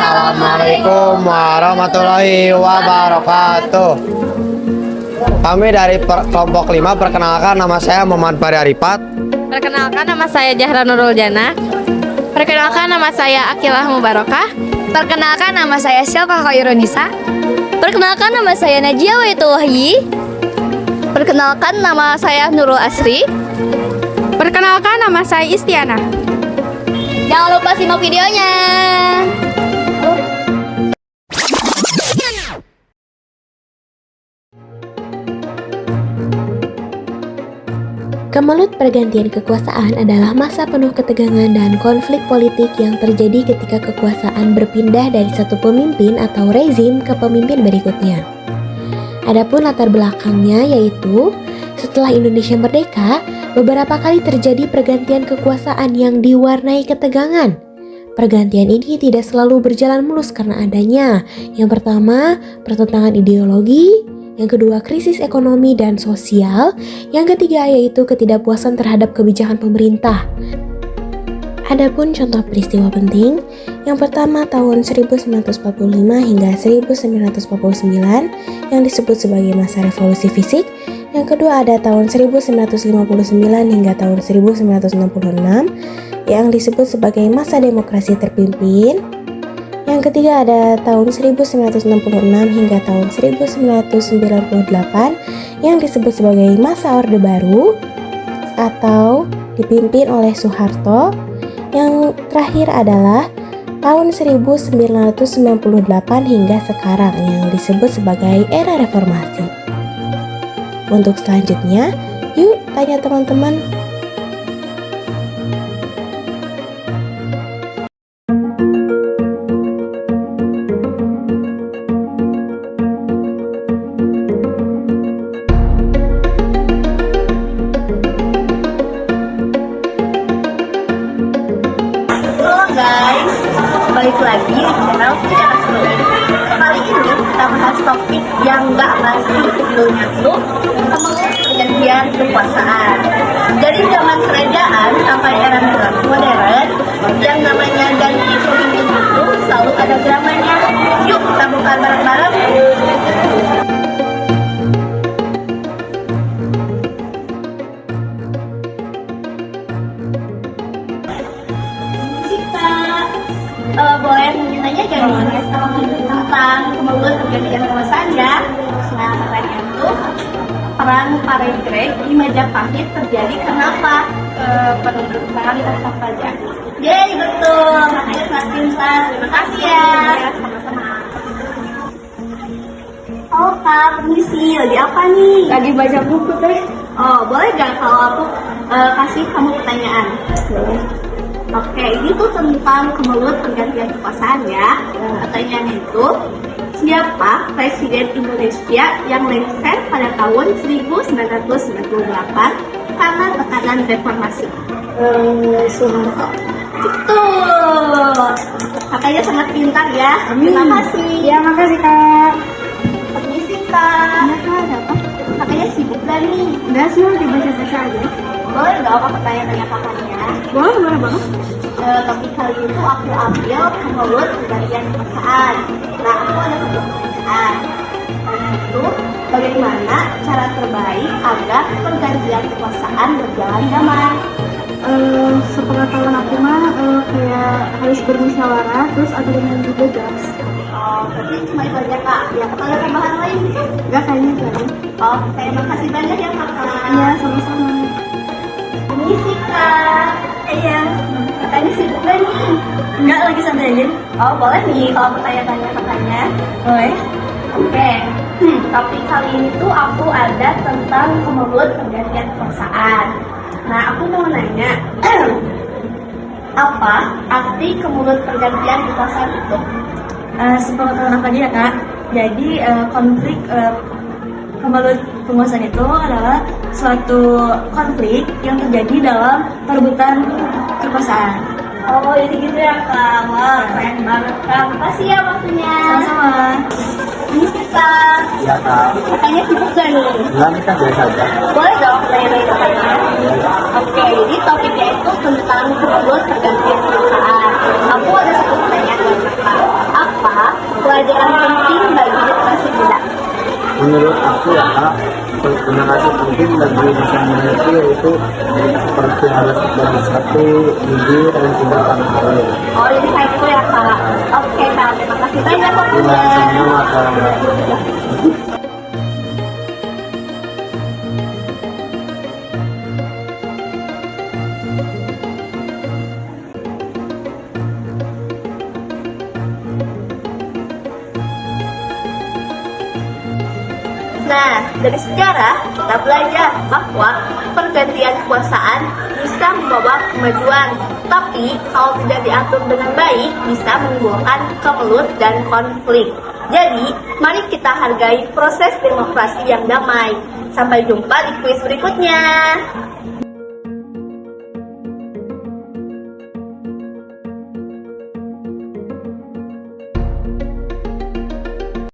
Assalamualaikum warahmatullahi wabarakatuh. Kami dari kelompok 5, perkenalkan nama saya Muhammad Fahri Arifat. Perkenalkan nama saya Zahra Nurul Jana. Perkenalkan nama saya Akilah Mubarakah. Perkenalkan nama saya Silva Khairunisa. Perkenalkan nama saya Najia Waitul Wahyi. Perkenalkan nama saya Nurul Asri. Perkenalkan nama saya Istiana. Jangan lupa simak videonya. Kemelut pergantian kekuasaan adalah masa penuh ketegangan dan konflik politik yang terjadi ketika kekuasaan berpindah dari satu pemimpin atau rezim ke pemimpin berikutnya. Adapun latar belakangnya yaitu setelah Indonesia merdeka, beberapa kali terjadi pergantian kekuasaan yang diwarnai ketegangan. Pergantian ini tidak selalu berjalan mulus karena adanya yang pertama, pertentangan ideologi, yang kedua, krisis ekonomi dan sosial, yang ketiga yaitu ketidakpuasan terhadap kebijakan pemerintah. Adapun contoh peristiwa penting, yang pertama tahun 1945 hingga 1949 yang disebut sebagai masa revolusi fisik, yang kedua ada tahun 1959 hingga tahun 1966 yang disebut sebagai masa demokrasi terpimpin. Yang ketiga ada tahun 1966 hingga tahun 1998 yang disebut sebagai masa Orde Baru atau dipimpin oleh Soeharto. Yang terakhir adalah tahun 1998 hingga sekarang yang disebut sebagai era reformasi. Untuk selanjutnya, yuk tanya teman-teman. Balik lagi di channel Sejarah Seru. Kali ini kita bahas topik yang gak asing, judulnya tuh pergantian kekuasaan. Dari zaman kerajaan sampai era modern, yang namanya ganti pemimpin itu selalu ada dramanya. Yuk kita buka bareng-bareng. Boleh nanya gak nih tentang kemelut pergantian kekuasaan ya? Nah, pertanyaan itu, perang Paregreg di Majapahit terjadi kenapa? Penunjukan tahta raja. Yeay, betul. Makanya sangat pintar. Terima kasih ya. Sama-sama. Oh Kak, permisi. Lagi apa nih? Lagi baca buku teh. Oh, boleh gak kalau aku kasih kamu pertanyaan? Boleh. Oke, ini tuh tentang kemelut pergantian kekuasaan ya. Pertanyaannya itu, siapa Presiden Indonesia yang lengser pada tahun 1998 karena tekanan reformasi? Soeharto. Betul. Kakaknya sangat pintar ya. Terima kasih. Ya, makasih Kak. Permisi Kak. Ada apa? Kakaknya sibuk gak nih? Udah sih, dibaca-baca aja. Boleh gak apa pertanyaan kakaknya? Boleh banget. Topik kali itu aku ambil kemelut pergantian kekuasaan. Nah, aku ada satu pertanyaan. Itu bagaimana cara terbaik agar pergantian kekuasaan berjalan damai? Sepengetahuan aku mah kayak harus bermusyawarah, terus ada dengan juga jelas. Oh, berarti cuma itu aja Kak. Ya, apa ada tambahan lain gitu? Enggak kayaknya kan? Oh, terima kasih banyak ya Kakak. Iya, sama-sama. Ini sih Kak. Iya. Kakaknya sibuk gak nih? Enggak, lagi santai aja. Oh, boleh nih kalau aku tanya-tanya kakaknya. Boleh. Oke, topik kali ini tuh aku ada tentang kemelut pergantian kekuasaan. Nah, aku mau nanya, apa arti kemelut pergantian kekuasaan itu? Sepengetahuan aku aja ya Kak. Jadi konflik kemelut penguasaan itu adalah suatu konflik yang terjadi dalam perebutan kekuasaan. Oh, jadi gitu ya Kak. Wah, keren banget Kak. Makasih ya waktunya. Sama-sama. Ini sih Kak. Iya Kak. Katanya sibuk gak nih? Enggak, kita biasa aja. Boleh dong tanya-tanya kakaknya? Oke, jadi topiknya itu tentang kemelut pergantian kekuasaan. Aku ada satu pertanyaan buat Kakak. terima kasih mungkin bagi masyarakat yaitu seperti harus bagi satu gigi dan juga tangan air. Oh, jadi kayak gitu ya Kak. Oke Kak, terima kasih banyak Terima waktunya. kasih Kak. Nah, dari sejarah kita belajar bahwa pergantian kekuasaan bisa membawa kemajuan, tapi kalau tidak diatur dengan baik bisa menimbulkan kemelut dan konflik. Jadi, mari kita hargai proses demokrasi yang damai. Sampai jumpa di kuis berikutnya.